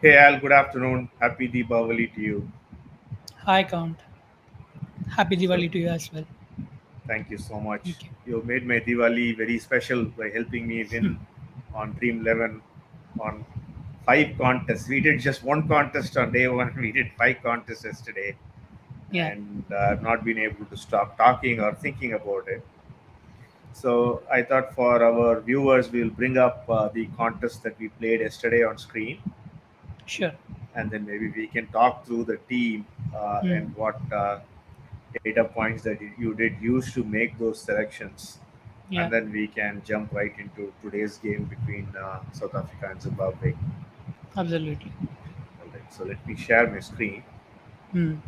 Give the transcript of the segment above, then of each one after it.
Hey Al, good afternoon. Happy Deepavali to you. Hi, Count. Happy So, Diwali to you as well. thank you so much. Thank you. You made my Diwali very special by helping me win on Dream 11 on five contests. We did just one contest on day one. We did five contests yesterday, Yeah, and I've not been able to stop talking or thinking about it. So, I thought for our viewers, we'll bring up the contest that we played yesterday on screen, sure. and then maybe we can talk through the team Mm, and what data points that you did use to make those selections, and yeah, then we can jump right into today's game between South Africa and Zimbabwe. absolutely. All right, so let me share my screen. Mm,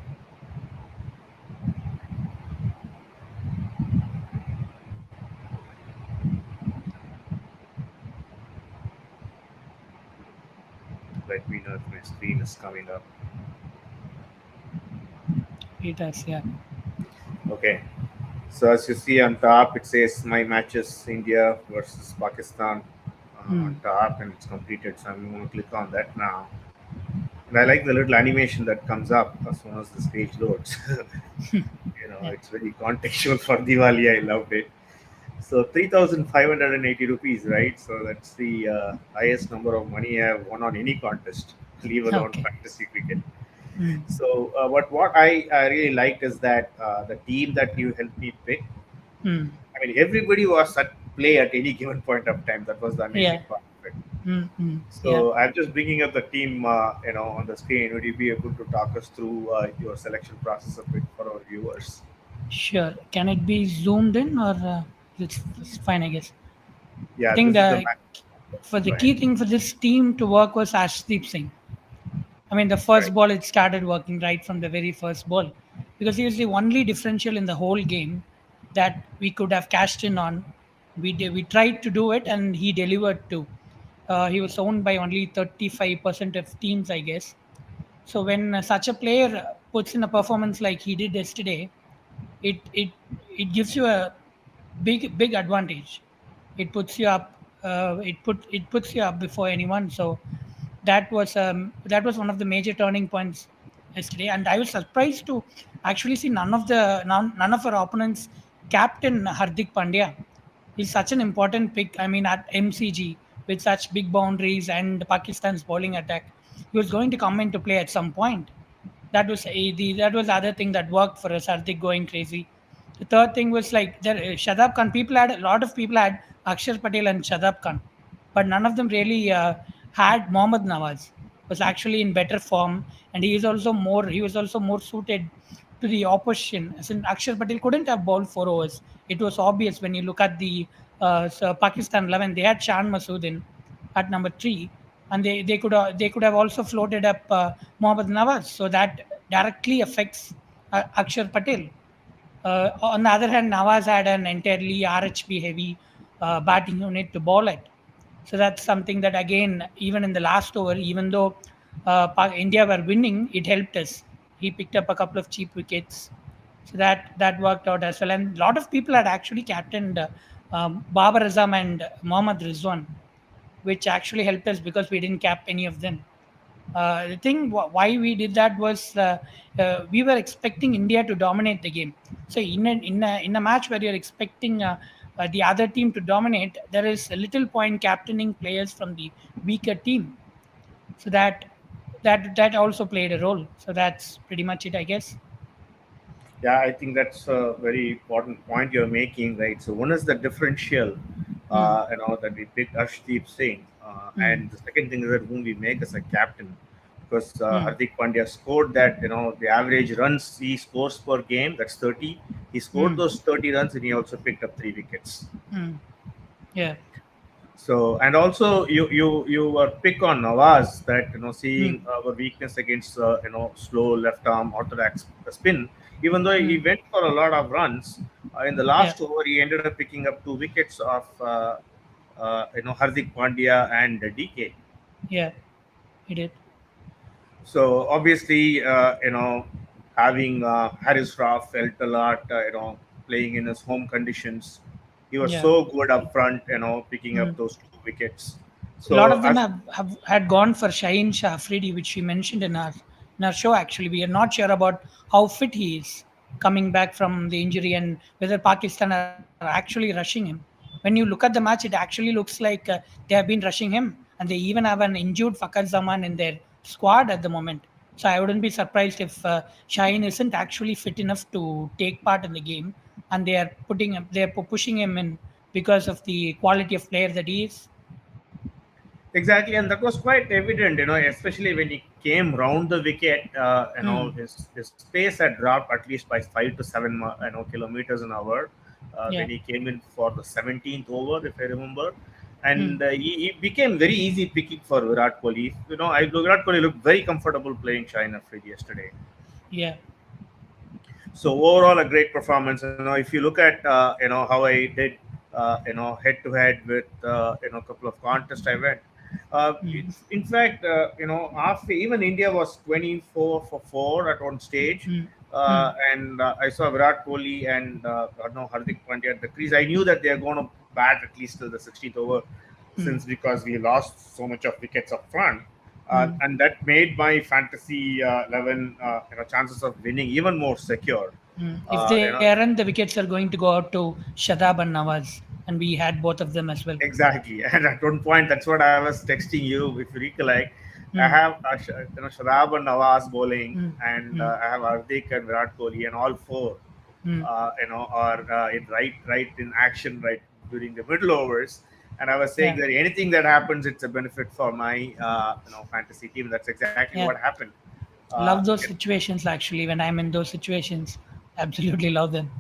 Let me know if my screen is coming up. it does, yeah. Okay, so as you see on top, it says my matches India versus Pakistan on Mm, top, and it's completed. So I'm going to click on that now. And I like the little animation that comes up as soon as this page loads. yeah, It's very contextual for Diwali. I loved it. So 3,580 rupees, right? So that's the highest number of money I've won on any contest, leave alone okay. fantasy cricket. Mm, So, what I really liked is that the team that you helped me pick. mm, I mean, everybody was at play at any given point of time. That was the amazing yeah, part of it. yeah. So I'm just bringing up the team, on the screen. Would you be able to talk us through your selection process a bit for our viewers? Sure. Can it be zoomed in or it's fine, I guess. I Yeah, think this is the the match. for the Go ahead. key thing for this team to work was Ashdeep Singh. I mean, the Right. first ball it started working right from the very first ball because he was the only differential in the whole game that we could have cashed in on. We tried to do it and he delivered too. He was owned by only 35% of teams, I guess. So when such a player puts in a performance like he did yesterday, it it it gives you a big advantage. It puts you up. It puts you up before anyone. So that was one of the major turning points yesterday, and I was surprised to actually see none of our opponents captain Hardik Pandya. He's such an important pick. I mean, at MCG with such big boundaries and Pakistan's bowling attack, he was going to come into play at some point. That was the other thing that worked for us. Hardik going crazy. The third thing was like there, Shadab Khan. A lot of people had Akshar Patel and Shadab Khan, but none of them really had Mohammad Nawaz. Was actually in better form, and he was also more suited to the opposition. As in Akshar Patel couldn't have bowled 4 overs. It was obvious when you look at the Pakistan 11. They had Shan Masoodin at number three, and they could have also floated up Mohammad Nawaz, so that directly affects Akshar Patel. On the other hand, Nawaz had an entirely RHB heavy batting unit to bowl at. So that's something that again, even in the last over, even though India were winning, it helped us. He picked up a couple of cheap wickets, so that worked out as well. And a lot of people had actually captained Babar Azam and Mohammad Rizwan, which actually helped us because we didn't cap any of them. The thing why we did that was we were expecting India to dominate the game. So in a match where you're expecting the other team to dominate, there is a little point captaining players from the weaker team. So that also played a role. So that's pretty much it, I guess. Yeah, I think that's a very important point you're making, right? So one is the differential, Mm, that we picked Arshdeep Singh, mm, and the second thing is that whom we make as a captain, because mm, Hardik Pandya scored that, the average runs he scores per game, that's 30. He scored mm, those 30 runs, and he also picked up 3 wickets. mm. Yeah. So, and also you were pick on Nawaz that, seeing Mm, our weakness against slow left arm orthodox spin. Even though he mm. went for a lot of runs, in the Yeah. last over he ended up picking up 2 wickets of Hardik Pandya and DK. Yeah. He did. So obviously, having Harris Raff felt a lot, playing in his home conditions. He was Yeah. so good up front, picking up Mm, those 2 wickets. A lot So of them have had gone for Shaheen Shah Afridi, which we mentioned in our show. Actually, we are not sure about how fit he is coming back from the injury and whether Pakistan are actually rushing him. When you look at the match, it actually looks like they have been rushing him, and they even have an injured Fakar Zaman in their squad at the moment. So I wouldn't be surprised if Shaheen isn't actually fit enough to take part in the game, and they are pushing him in because of the quality of player that he is. exactly, and that was quite evident, especially when he came round the wicket. Hmm. His pace had dropped at least by 5 to 7, kilometers an hour when Yeah. he came in for the 17th over, if I remember, Hmm. and he became very easy picking for Virat Kohli. Virat Kohli looked very comfortable playing Shine Afridi yesterday. Yeah. So overall, a great performance. If you look at how I did, head to head with a couple of contests I went. Hmm. In fact, after even India was 24 for 4 at one stage, Hmm. Hmm. and I saw Virat Kohli and Hardik Pandya at the crease. I knew that they are going to bat at least till the 16th over, Hmm. since because we lost so much of wickets up front. Hmm. And that made my fantasy 11 chances of winning even more secure. Hmm. If Uh, they you know, aren't, the wickets are going to go out to Shadab and Nawaz, and we had both of them as well. exactly. And at one point, that's what I was texting you, if you recollect. I Hmm. have Shadab and Nawaz bowling, Hmm. and Hmm. I have Hardik and Virat Kohli, and all four, Hmm. are in right in action right during the middle overs. And I was saying Yeah. that anything that happens, it's a benefit for my fantasy team. That's exactly what Yeah. happened. Love those situations actually. When I'm in those situations, absolutely love them.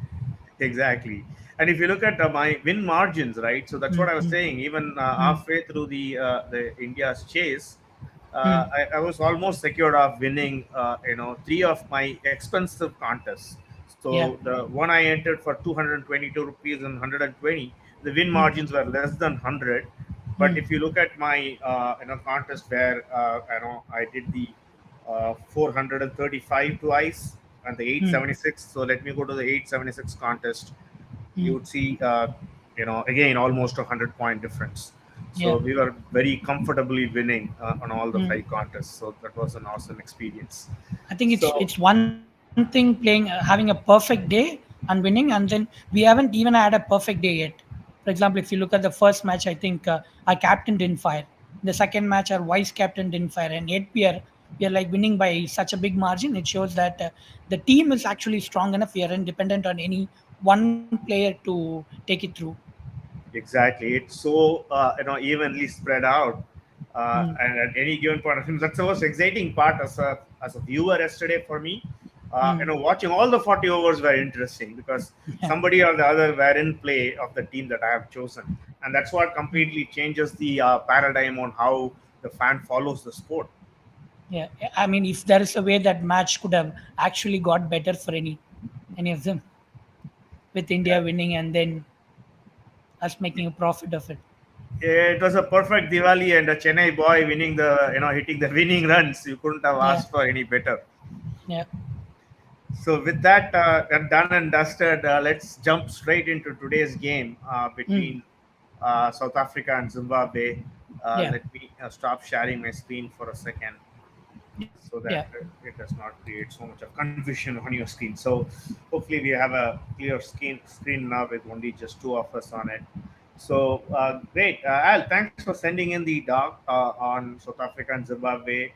Exactly. And if you look at my win margins, right? So that's what I was Hmm. saying. Even Hmm. halfway through the India's chase, Hmm. I was almost secured of winning. Three of my expensive contests. Yeah. So the one I entered for 222 rupees and 120, the win Hmm. margins were less than 100. But Hmm. if you look at my contest where I did the 435 twice and the Hmm. 876. So let me go to the 876 contest. You Hmm. would see, again, almost a 100-point difference. So Yeah. we were very comfortably winning on all the Hmm. five contests. So that was an awesome experience. I think So it's one thing playing having a perfect day and winning, and then we haven't even had a perfect day yet. For example, if you look at the first match, I think our captain didn't fire. The second match, our vice captain didn't fire, and yet we are like winning by such a big margin. It shows that the team is actually strong enough. We aren't dependent on any one player to take it through. exactly, it's so evenly spread out, Hmm. and at any given point of time, that's the most exciting part as a viewer yesterday for me. Hmm. Watching all the 40 overs were interesting because Yeah. somebody or the other were in play of the team that I have chosen, and that's what Hmm. completely changes the paradigm on how the fan follows the sport. Yeah, I mean, if there is a way that match could have actually got better for any of them, with India Yeah. winning and then us making a profit of it. It was a perfect Diwali and a Chennai boy winning hitting the winning runs. You couldn't have Yeah, asked for any better. yeah. So with that done and dusted, let's jump straight into today's game Mm, between South Africa and Zimbabwe. yeah, Let me stop sharing my screen for a second yeah. so that it does not create so much of confusion on your screen. So hopefully we have a clear screen now with only just two of us on it. So great, Al. Thanks for sending in the doc on South Africa and Zimbabwe.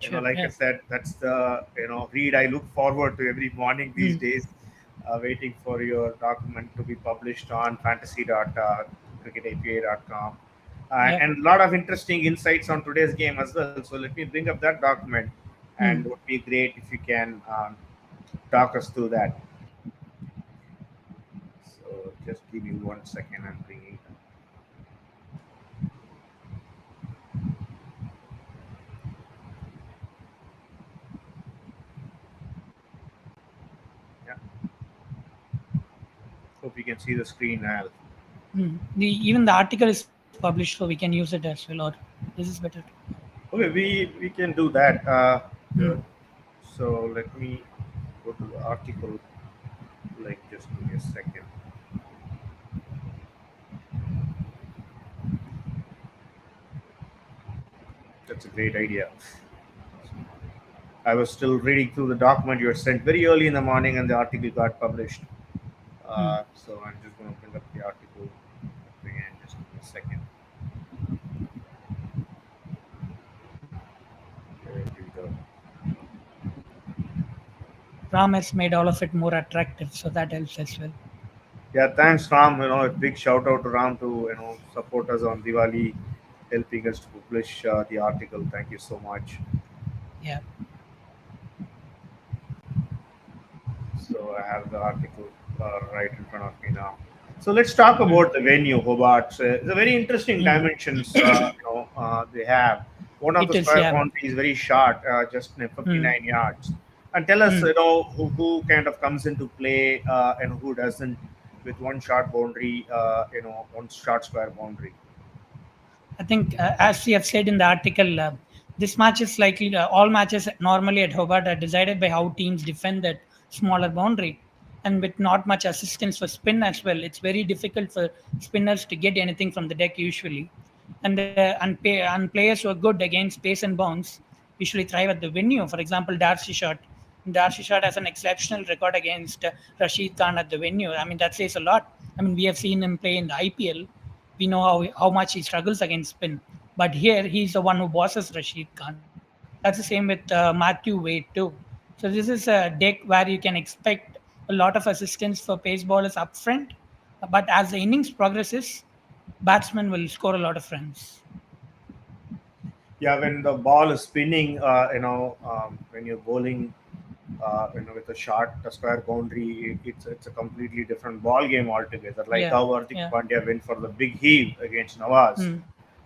Sure, Like I yeah. said, that's the read I look forward to every morning these Mm, days, waiting for your document to be published on fantasy.cricketapi.com. yeah. And a lot of interesting insights on today's game as well. So let me bring up that document, and it Mm, would be great if you can talk us through that. So just give me 1 second. I'm bringing it up. Yeah, hope you can see the screen, Al. even the article is published, so we can use it as well. Or this is better. Okay, we can do that. Mm, Good. So let me go to the article. Like, just give me a second. That's a great idea. I was still reading through the document you had sent very early in the morning, and the article got published. Hmm. So I'm just going to bring up the article again. Just give me a second. Here we go. Ram has made all of it more attractive, so that helps as well. Yeah, thanks, Ram. A big shout out to Ram to support us on Diwali, helping us to publish the article. Thank you so much. Yeah. So I have the article right in front of me now. So let's talk Hmm. about the venue, Hobart. So it's a very interesting Hmm. dimensions. They have. One of the It is, square yeah. boundary is very short, just Hmm. 59 yards. And tell us, Hmm. who kind of comes into play and who doesn't with one short boundary, one short square boundary. I think, as we have said in the article, this match is likely, all matches normally at Hobart are decided by how teams defend that smaller boundary. And with not much assistance for spin as well, it's very difficult for spinners to get anything from the deck usually. And players who are good against pace and bounce usually thrive at the venue. For example, Darcy Shot. Darcy Shot has an exceptional record against Rashid Khan at the venue. I mean, that says a lot. I mean, we have seen him play in the IPL. We know how much he struggles against spin. But here, he's the one who bosses Rashid Khan. That's the same with Matthew Wade, too. So, this is a deck where you can expect a lot of assistance for pace bowlers up front. But as the innings progresses, batsmen will score a lot of runs. Yeah, when the ball is spinning, when you're bowling, with a short a square boundary, it's a completely different ball game altogether. Like Yeah, how Hardik yeah. Pandya went for the big heave against Nawaz, Hmm.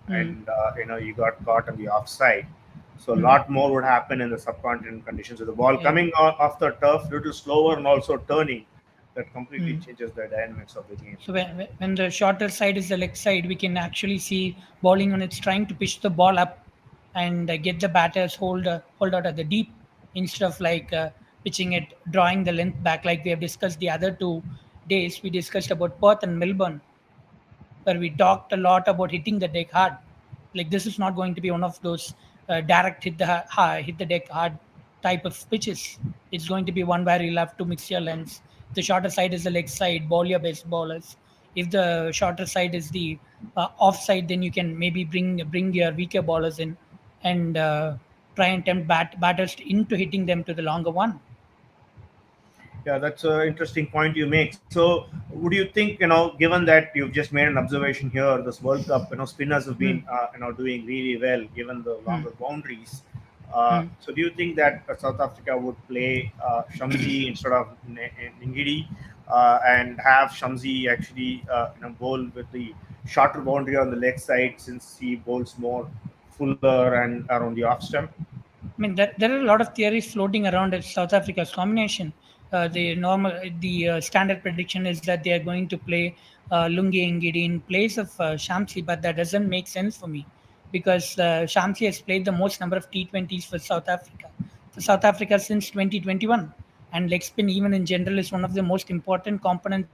Hmm. and you got caught on the offside. So a Hmm. lot more would happen in the subcontinent conditions with the ball Yeah. coming off the turf, little slower and also turning. That completely Hmm. changes the dynamics of the game. So when the shorter side is the leg side, we can actually see bowling units trying to pitch the ball up and get the batters hold out at the deep instead of like pitching it, drawing the length back like we have discussed the other 2 days. We discussed about Perth and Melbourne, where we talked a lot about hitting the deck hard. Like this is not going to be one of those direct hit the deck hard type of pitches. It's going to be one where you'll have to mix your lengths. The shorter side is the leg side, ball your best bowlers. If the shorter side is the offside, then you can maybe bring your weaker bowlers in and try and tempt batters into hitting them to the longer one. Yeah, that's an interesting point you make. So, would you think, given that you've just made an observation here, this World Cup, spinners have Hmm. been, doing really well given the Hmm. longer boundaries. Hmm. So, do you think that South Africa would play Shamsi instead of Ngidi, and have Shamsi actually, bowl with the shorter boundary on the leg side since he bowls more fuller and around the off stump? I mean, there are a lot of theories floating around at South Africa's combination. The standard prediction is that they are going to play Lungi Ngidi in place of Shamsi, but that doesn't make sense for me because Shamsi has played the most number of T20s for South Africa since 2021, and leg spin, even in general, is one of the most important components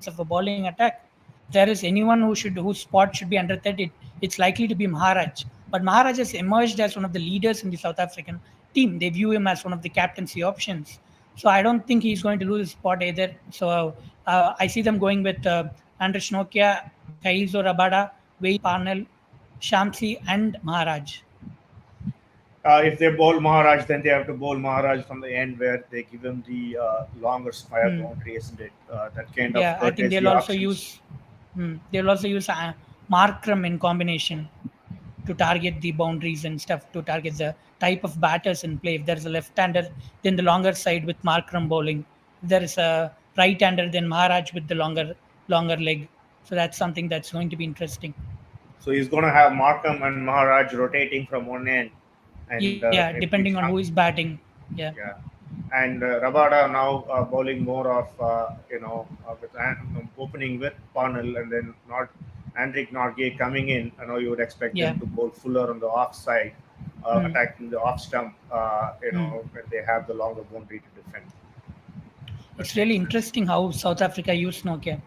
of a bowling attack. If there is anyone whose spot should be under threat, it's likely to be Maharaj. But Maharaj has emerged as one of the leaders in the South African team. They view him as one of the captaincy options. So I don't think he's going to lose his spot either. So I see them going with Andres Nokia, Kaizo Rabada, Wayne Parnell, Shamsi, and Maharaj. If they bowl Maharaj, then they have to bowl Maharaj from the end where they give him the longer square Hmm. boundary, isn't it? That kind of Yeah, I think courtesy options. they'll also use Markram in combination to target the boundaries and stuff, to target the type of batters in play. If there's a left-hander, then the longer side with Markram bowling. If there is a right-hander, then Maharaj with the longer leg. So that's something that's going to be interesting. So he's going to have Markham and Maharaj rotating from one end, and Yeah, depending maybe on who is batting. Yeah, yeah, and Rabada now bowling more of with opening with Parnell, and then not Andrik Norgay coming in. I know you would expect yeah. them to bowl fuller on the off side, Hmm. attacking the off stump. Hmm. When they have the longer boundary to defend. That It's makes really sense. interesting how South Africa used Nokia.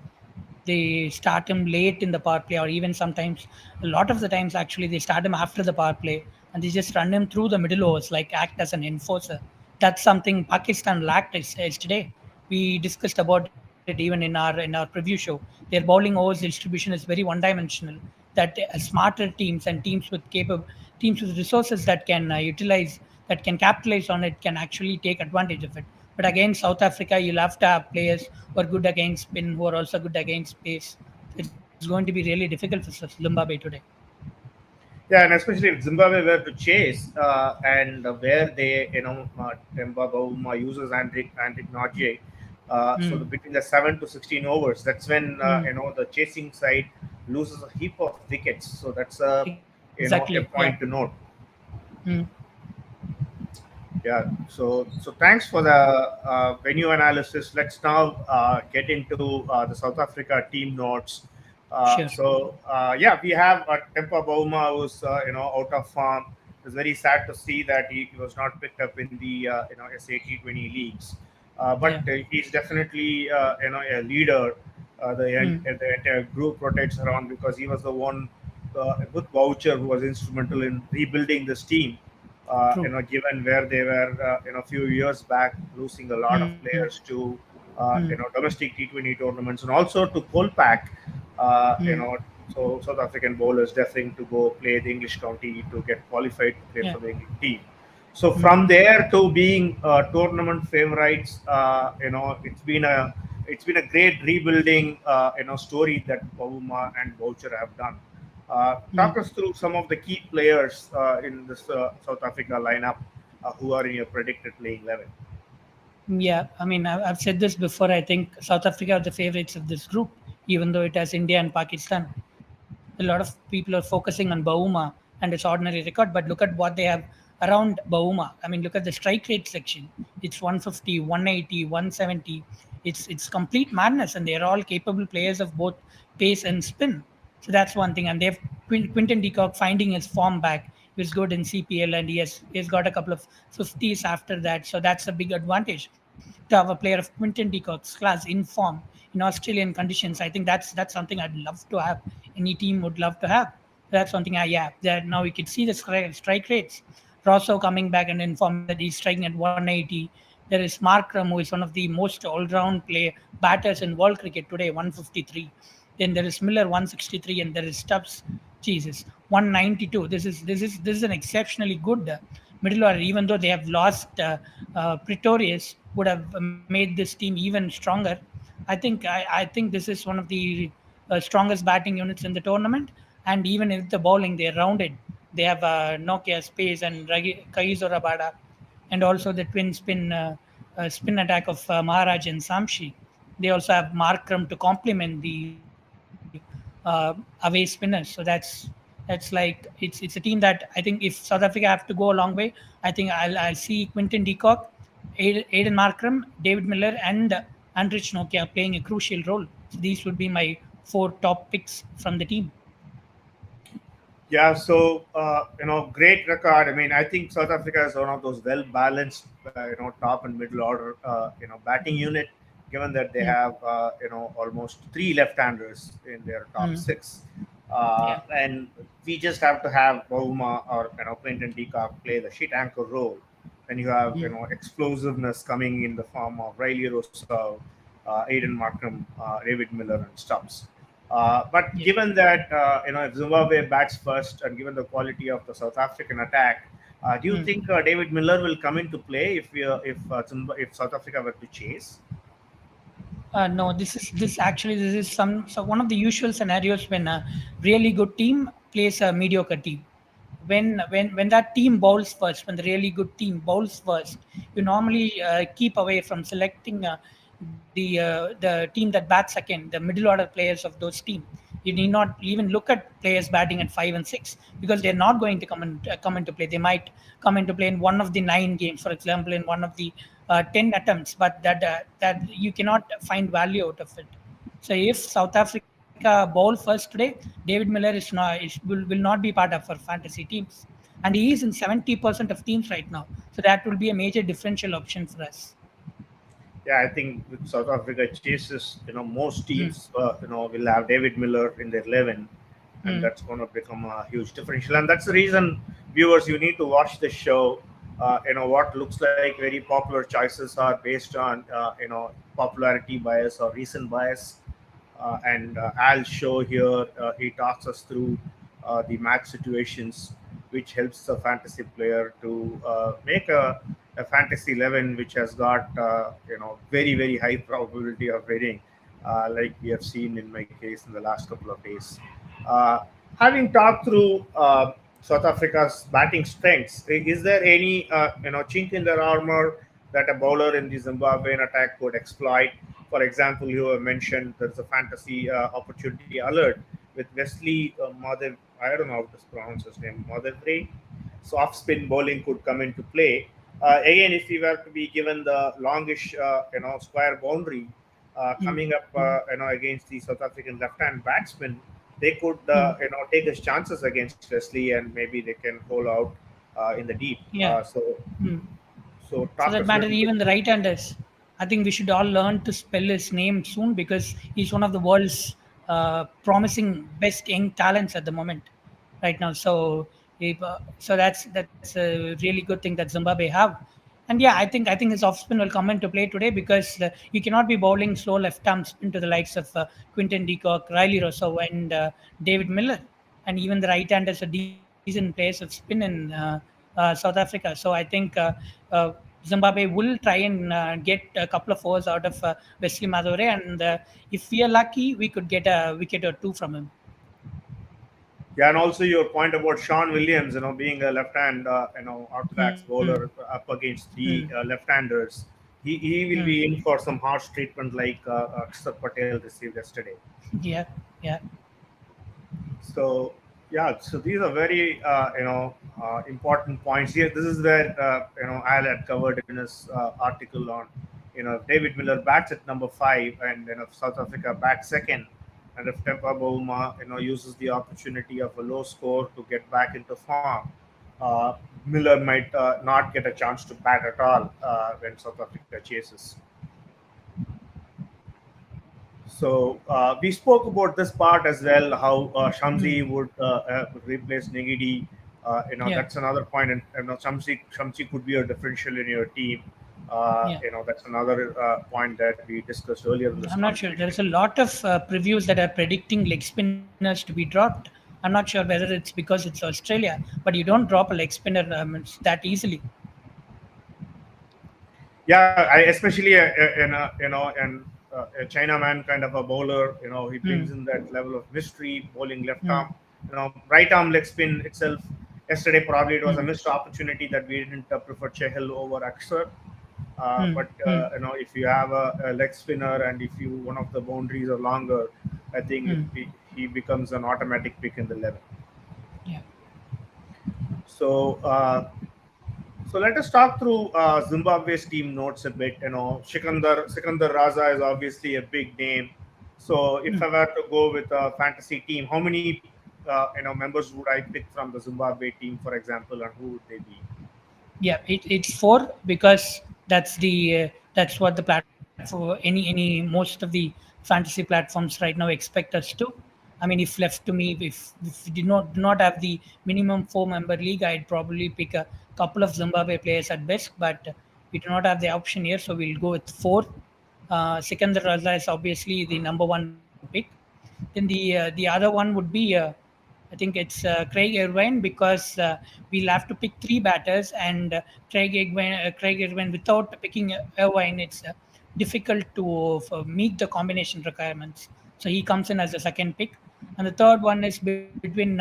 they start him late in the power play, or even sometimes, a lot of the times actually, they start him after the power play and they just run him through the middle overs, like act as an enforcer. That's something Pakistan lacked yesterday. We discussed about it even in our preview show. Their bowling overs distribution is very one dimensional. That smarter teams and teams with resources that can that can capitalize on it can actually take advantage of it. But against South Africa, you'll have to have players who are good against spin, who are also good against pace. It's going to be really difficult for Zimbabwe today. Yeah, and especially if Zimbabwe were to chase and where they, Temba Bavuma uses Andrik Norgay, so Mm, between the 7 to 16 overs, that's when mm, the chasing side loses a heap of wickets. So that's a exactly. a Yeah. point to note. Mm, Yeah. So thanks for the venue analysis. Let's now get into the South Africa team notes. sure. Yeah, we have Tempa Bauma who's out of form. It's very sad to see that he was not picked up in the SA T20 leagues. But Yeah. he's definitely a leader. The entire group rotates around because he was the one with Voucher who was instrumental in rebuilding this team. True. Given where they were, a few years back, losing a lot of Mm, players to, mm, domestic T20 tournaments and also to Kolpak, mm, so South African bowlers deferring to go play the English county to get qualified to play yeah. for the England team. So Mm, from there to being tournament favorites, it's been a great rebuilding, story that Pavuma and Boucher have done. mm. Talk us through some of the key players in this South Africa lineup who are in your predicted playing 11. Yeah, I mean, I've said this before. I think South Africa are the favorites of this group, even though it has India and Pakistan. A lot of people are focusing on Bauma and its ordinary record, but look at what they have around Bauma. I mean, look at the strike rate section. It's 150, 180, 170. It's complete madness, and they're all capable players of both pace and spin. So that's one thing. And they have Quinton de Kock finding his form back. He was good in CPL, and he has got a couple of 50s after that. So that's a big advantage to have a player of Quinton de Kock's class in form in Australian conditions. I think that's something I'd love to have. Any team would love to have. That's something yeah. That now we could see the strike rates. Rosso coming back and informed that he's striking at 180. There is Markram, who is one of the most all-round play batters in world cricket today, 153. Then there is Miller, 163, and there is Stubbs, Jesus, 192. This is an exceptionally good middle order. Even though they have lost Pretorius, would have made this team even stronger. I think this is one of the strongest batting units in the tournament. And even if the bowling, they're rounded. They have Nokia Space and Kaizo Rabada, and also the twin spin attack of Maharaj and Samshi. They also have Markram to complement the away spinners. So that's like it's a team that I think if South Africa have to go a long way, I think I'll see Quinton de Kock, Aiden Markram, David Miller, and Andrich Nokia playing a crucial role. So these would be my four top picks from the team. Yeah, so great record. I mean, I think South Africa is one of those well balanced, top and middle order, batting unit. Given that they Mm, have, almost three left-handers in their top mm, six, yeah. and we just have to have Bauma or Clinton Deacock play the shit anchor role. Then you have Mm, explosiveness coming in the form of Riley Rousseau, Aiden Markham, David Miller, and Stubbs. But yeah. given that if Zimbabwe bats first, and given the quality of the South African attack, do you Mm. think David Miller will come into play if South Africa were to chase? No, this is so one of the usual scenarios when a really good team plays a mediocre team. When that team bowls first, when the really good team bowls first, you normally keep away from selecting the team that bats second, the middle order players of those teams. You need not even look at players batting at 5 and 6 because they're not going to come into play. They might come into play in one of the 9 games, for example, in one of the 10 attempts, but that you cannot find value out of it. So if South Africa bowl first today, David Miller will not be part of our fantasy teams, and he is in 70% of teams right now. So that will be a major differential option for us. Yeah, I think with South Africa chases, most Mm, teams, will have David Miller in their 11, and mm, that's going to become a huge differential. And that's the reason, viewers, you need to watch the show. What looks like very popular choices are based on, popularity bias or recent bias. And I'll show here, he talks us through the match situations, which helps the fantasy player to make a fantasy 11 which has got very very high probability of winning, like we have seen in my case in the last couple of days. uh, Having talked through South Africa's batting strengths, is there any chink in their armor that a bowler in the Zimbabwean attack could exploit? For example, you have mentioned there's a fantasy opportunity alert with Wesley Madhav. I don't know how to pronounce his name. Madhavre. Soft spin bowling could come into play. Again, if we were to be given the longish, square boundary coming up, mm, against the South African left-hand batsman, they could, mm. take his chances against Wesley, and maybe they can hold out in the deep. Yeah. So, Mm. so For talk that us a matter, little bit. even the right-handers, I think we should all learn to spell his name soon because he's one of the world's promising best young talents at the moment, right now. So, so that's a really good thing that Zimbabwe have. And yeah, I think his off spin will come into play today because you cannot be bowling slow left arm spin to the likes of Quinton de Kock, Riley Rossouw, and David Miller, and even the right-handers are decent players of spin in South Africa. So I think uh, Zimbabwe will try and get a couple of overs out of Wesley Madhore, and if we are lucky, we could get a wicket or two from him. Yeah, and also your point about Sean Williams, being a left-hand, orthodox Mm, bowler up against mm, three left-handers, he will mm. be in for some harsh treatment like Akshar Patel received yesterday. Yeah, yeah. So yeah, so these are very important points here. This is where Al had covered in his article on if David Miller bats at number 5, and if South Africa bats second, and if Tempa Bavuma uses the opportunity of a low score to get back into form, uh, Miller might not get a chance to bat at all when South Africa chases. So we spoke about this part as well, how Shamsi would replace Negidi. Yeah, That's another point, and Shamsi could be a differential in your team. yeah. That's another point that we discussed earlier in this I'm not sure. conversation. There's a lot of previews that are predicting leg spinners to be dropped. I'm not sure whether it's because it's Australia, but you don't drop a leg spinner that easily. Yeah, especially a Chinaman kind of a bowler. He Hmm. brings in that level of mystery, bowling left Hmm. arm. Right arm leg spin itself. Yesterday, probably it was a Hmm. missed opportunity that we didn't prefer Chehel over Akshar. Hmm. But Hmm. if you have a leg spinner, and if you one of the boundaries are longer, I think Hmm. he becomes an automatic pick in the 11. Yeah. So. So let us talk through Zimbabwe's team notes a bit. Sikandar Raza is obviously a big name. So if I were to go with a fantasy team, how many members would I pick from the Zimbabwe team, for example, and who would they be? Yeah, it's four because that's what the platform any most of the fantasy platforms right now expect us to. I mean, if left to me, if we did not have the minimum four-member league, I'd probably pick a couple of Zimbabwe players at best, but we do not have the option here, so we'll go with four. Sikandar Raza is obviously the number one pick. Then the other one would be I think it's Craig Irvine because we'll have to pick three batters, and Craig Irvine without picking Irvine, it's difficult to meet the combination requirements. So he comes in as a second pick, and the third one is between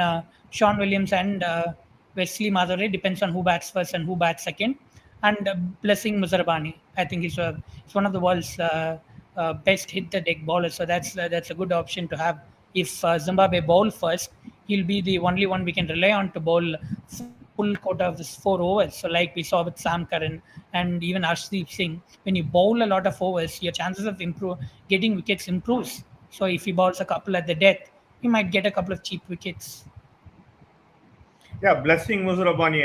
Sean Williams and Wesley Madhore. Depends on who bats first and who bats second, and Blessing Muzarabani. I think he's one of the world's best hit the deck bowlers. So that's a good option to have. If Zimbabwe bowl first, he'll be the only one we can rely on to bowl full quota of this 4 overs. So like we saw with Sam Curran and even Arshdeep Singh, when you bowl a lot of overs, your chances of getting wickets improves. So if he bowls a couple at the death, he might get a couple of cheap wickets. Yeah, blessing Muzurabani.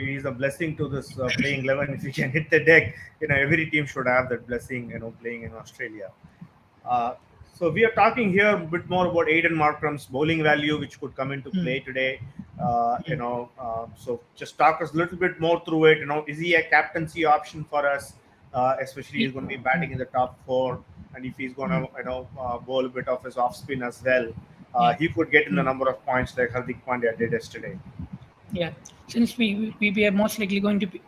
He's a blessing to this playing 11. If he can hit the deck, every team should have that blessing. Playing in Australia. Uh, so we are talking here a bit more about Aiden Markram's bowling value, which could come into Hmm. play today. So just talk us a little bit more through it. Is he a captaincy option for us? Especially he's going to be batting in the top four, and if he's going Hmm. to bowl a bit of his off spin as well, Yeah. he could get in the Hmm. number of points like Hardik Pandya did yesterday. Yeah, since we are most likely going to be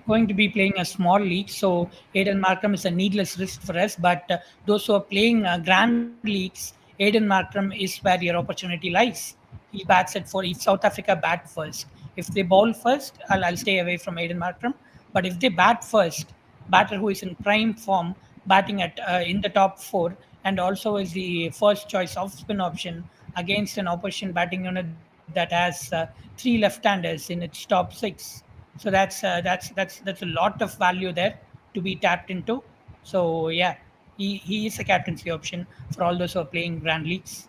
going to be playing a small league, so Aiden Markram is a needless risk for us. But those who are playing grand leagues, Aiden Markram is where your opportunity lies. He bats at four. If South Africa bat first, if they bowl first, I'll stay away from Aiden Markram. But if they bat first, batter who is in prime form, batting at in the top four, and also is the first choice off spin option against an opposition batting unit that has three left-handers in its top six. So that's a lot of value there to be tapped into. So yeah, he is a captaincy option for all those who are playing grand leagues.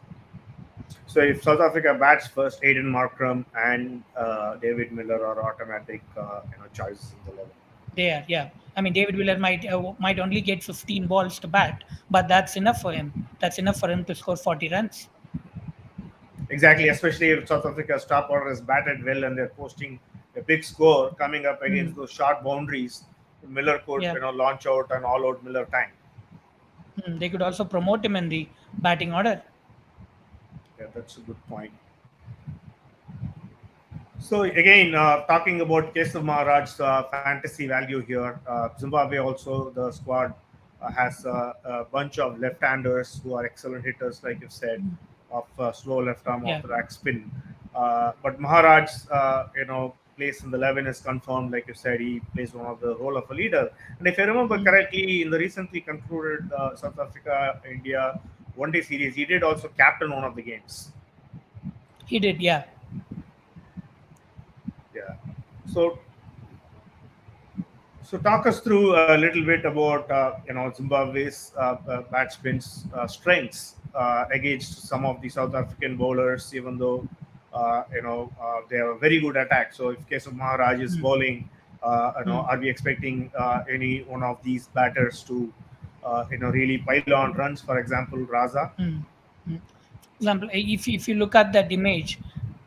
So if South Africa bats first, Aiden Markram and David Miller are automatic choices in the 11. There, yeah. I mean, David Wheeler might only get 15 balls to bat, but that's enough for him. That's enough for him to score 40 runs. Exactly, especially if South Africa's top order is batted well and they're posting a big score coming up against Hmm. those short boundaries. Miller could Yeah. launch out an all-out Miller time. They could also promote him in the batting order. Yeah, that's a good point. So again, talking about Kesav Maharaj's fantasy value here, Zimbabwe also the squad has a bunch of left-handers who are excellent hitters, like you said, of slow left arm Yeah. off the rack spin. But Maharaj's place in the 11 is confirmed. Like you said, he plays one of the role of a leader. And if I remember Mm. correctly, in the recently concluded South Africa India one day series, he did also captain one of the games. He did, yeah. Yeah. So So talk us through a little bit about Zimbabwe's batsmen's strengths against some of the South African bowlers, even though they have a very good attack. So if case of Maharaj is Mm. bowling, Mm. are we expecting any one of these batters to really pile on runs? For example, Raza. Mm. Mm. For example, if you look at that image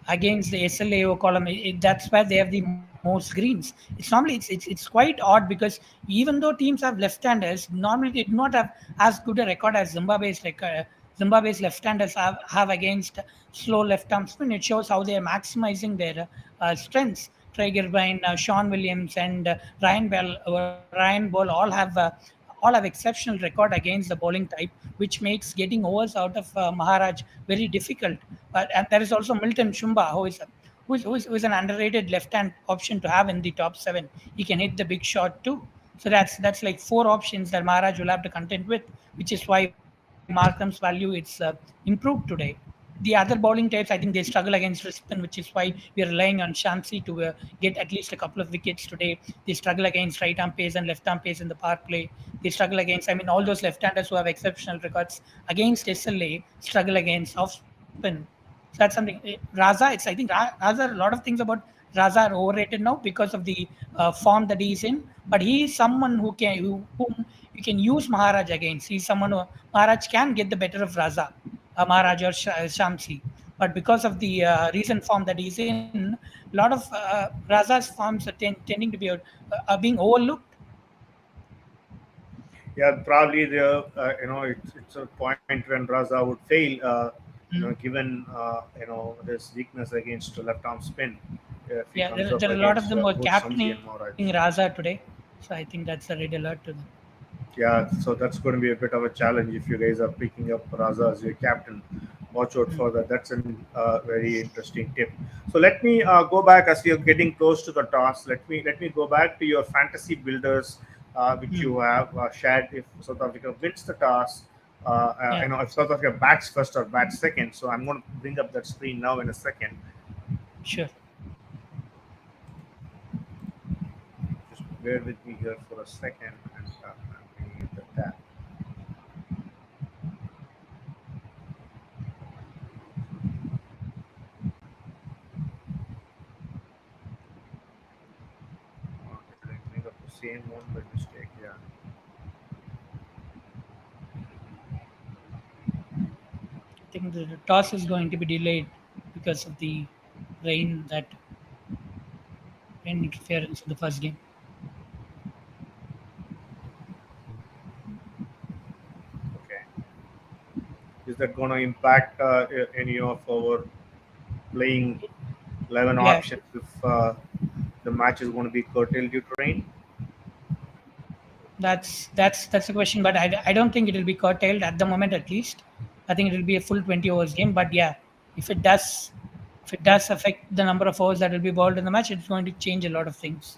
against the SLAO column, that's where they have the most greens. It's normally it's quite odd because even though teams have left-handers, normally they do not have as good a record as Zimbabwe's left-handers have against slow left-arm spin. It shows how they are maximizing their strengths. Traeger Vine, Sean Williams, and Ryan Ball all have exceptional record against the bowling type, which makes getting overs out of Maharaj very difficult. But and there is also Milton Shumba, who is an underrated left-hand option to have in the top seven. He can hit the big shot too. So that's like four options that Maharaj will have to contend with, which is why Markham's value it's improved today. The other bowling types, I think they struggle against Rispan, which is why we are relying on Shamsi to get at least a couple of wickets today. They struggle against right arm pace and left arm pace in the power play. They struggle against, I mean, all those left-handers who have exceptional records against SLA struggle against off spin. So that's something. Raza, it's I think Raza. A lot of things about Raza are overrated now because of the form that he's in. But he is someone whom you can use Maharaj against. He's someone who Maharaj can get the better of Raza, Maharaj or Shamsi. But because of the recent form that he's in, a lot of Raza's forms are tending to be are being overlooked. Yeah, probably it's a point when Raza would fail. Mm. Given this weakness against left arm spin, if he Yeah, comes up there are a lot of against them who are both Shamsi and captaining Maharaj. Raza today. So I think that's a red alert to them. Yeah, so that's going to be a bit of a challenge if you guys are picking up Raza as your captain. Watch out Mm. for that. That's a very interesting tip. So let me go back as we are getting close to the toss. Let me go back to your fantasy builders, which Mm. you have shared. If South Africa wins the toss, Yeah, if South Africa bats first or bats second. So I'm going to bring up that screen now in a second. sure. Just bear with me here for a second, and I'm bringing up the tab. same one by mistake. Yeah. I think the toss is going to be delayed because of the rain that rain interference in the first game. Okay. Is that going to impact any of our playing 11 Yeah, options if the match is going to be curtailed due to rain? that's a question, but I don't think it will be curtailed at the moment at least. I think it will be a full 20 overs game. But yeah, if it does if it does affect the number of overs that will be bowled in the match, it's going to change a lot of things.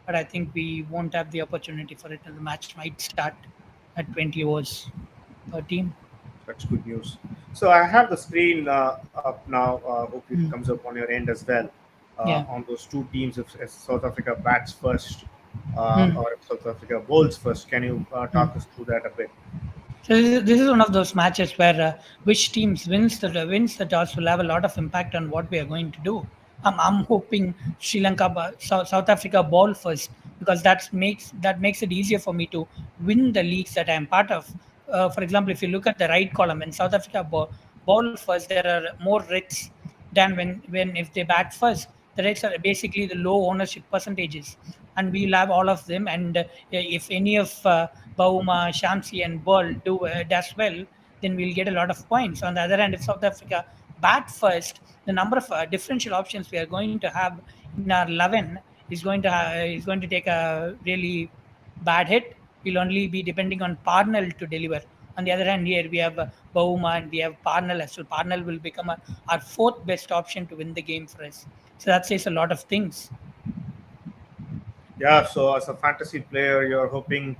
But I think we won't have the opportunity for it, and the match might start at 20 overs per team. That's good news. So I have the screen up now. Hope it Mm. comes up on your end as well. Yeah. On those two teams, if South Africa bats first Mm. or if South Africa bowls first, can you Mm. talk us through that a bit? So this is one of those matches where which teams wins the toss will have a lot of impact on what we are going to do. I'm hoping Sri Lanka, South Africa ball first because that makes it easier for me to win the leagues that I am part of. For example, if you look at the right column, when South Africa ball first, there are more Reds than when if they bat first. The Reds are basically the low ownership percentages, and we'll have all of them. And if any of Bauma, Shamsi, and Ball does well, then we'll get a lot of points. On the other hand, if South Africa bat first, the number of differential options we are going to have in our 11 is going to take a really bad hit. We'll only be depending on Parnell to deliver. On the other hand, here we have Bauma and we have Parnell as well. Parnell will become our fourth best option to win the game for us. So that says a lot of things. Yeah, so as a fantasy player, you're hoping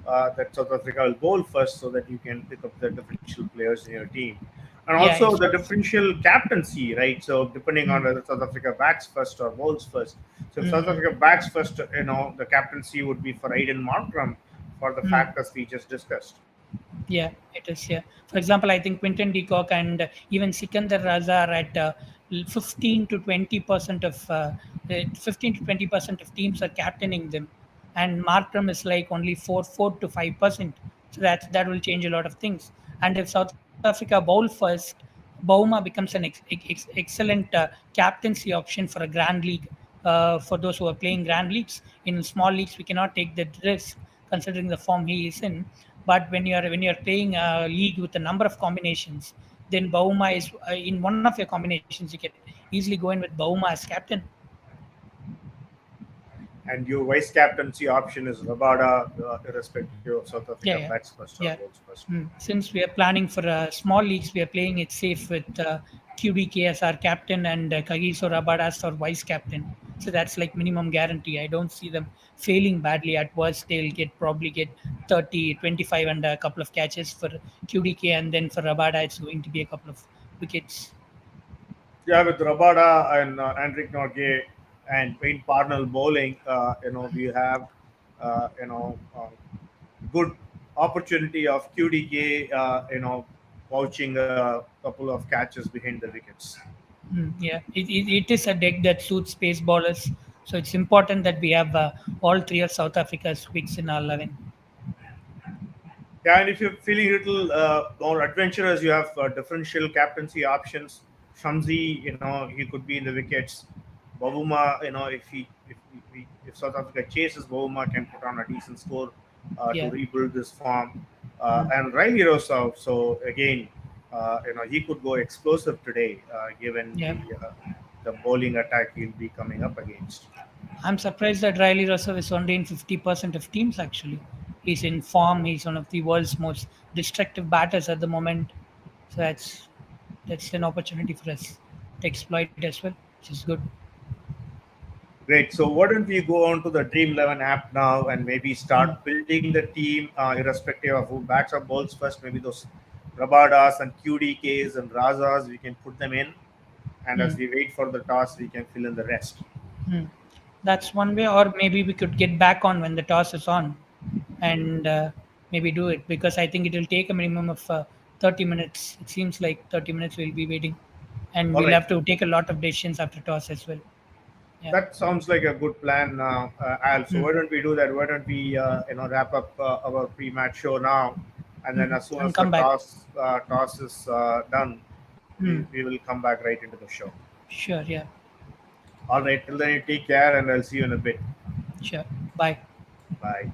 that South Africa will bowl first so that you can pick up the differential players in your team. And Yeah, also if the differential captaincy, right? So depending on mm, whether South Africa bats first or bowls first. So if mm, South mm, Africa bats first, the captaincy would be for Aiden Markram for the mm. factors we just discussed. Yeah, it is. Yeah. For example, I think Quinton de Kock and even Sikandar Raza are at 15 to 20% of 15 to 20% of teams are captaining them, and Markram is like only 4 to 5%. So that will change a lot of things. And if South Africa bowl first, Bauma becomes an excellent captaincy option for a grand league. For those who are playing grand leagues, in small leagues we cannot take that risk considering the form he is in. But when you're playing a league with a number of combinations, then Bauma is in one of your combinations. You can easily go in with Bauma as captain. And your vice captaincy option is Rabada, irrespective of South Africa Yeah, yeah, bats first or yeah. bowls first. Since we are planning for small leagues, we are playing it safe with QDK as our captain and Kagiso Rabada as our vice captain. So that's like minimum guarantee. I don't see them failing badly. At worst, they'll probably get 30, 25, and a couple of catches for QDK, and then for Rabada, it's going to be a couple of wickets. Yeah, with Rabada and Enric Norgay and Wayne Parnell bowling, we have, uh, you know, uh, good opportunity of QDK, pouching a couple of catches behind the wickets. Yeah, it is a deck that suits pace bowlers. So it's important that we have all three of South Africa's wicks in our 11. Yeah, and if you're feeling a little more adventurous, you have differential captaincy options. Shamsi, he could be in the wickets. Bavuma, if South Africa chases Bavuma, can put on a decent score to Yeah. rebuild this form. Mm. And Riley Rossov, so again, he could go explosive today, given Yeah. the bowling attack he'll be coming up against. I'm surprised that Riley Russell is only in 50% of teams, actually. He's in form. He's one of the world's most destructive batters at the moment. So that's an opportunity for us to exploit as well, which is good. Great. So why don't we go on to the Dream 11 app now and maybe Mm. start building the team, irrespective of who bats or bowls first. Maybe those Rabadas and QDKs and Razas, we can put them in. And as Mm. we wait for the toss, we can fill in the rest. Mm. That's one way, or maybe we could get back on when the toss is on and maybe do it because I think it will take a minimum of 30 minutes. It seems like 30 minutes we'll be waiting, and All we'll right. have to take a lot of decisions after toss as well. Yeah. that sounds like a good plan, Al. So Mm. why don't we do that? Why don't we, wrap up our pre-match show now, and then Mm. as soon And as the come back. toss is done, we, Mm. we will come back right into the show. Sure. Yeah. All right. Till then, you take care, and I'll see you in a bit. Sure. Bye. Bye.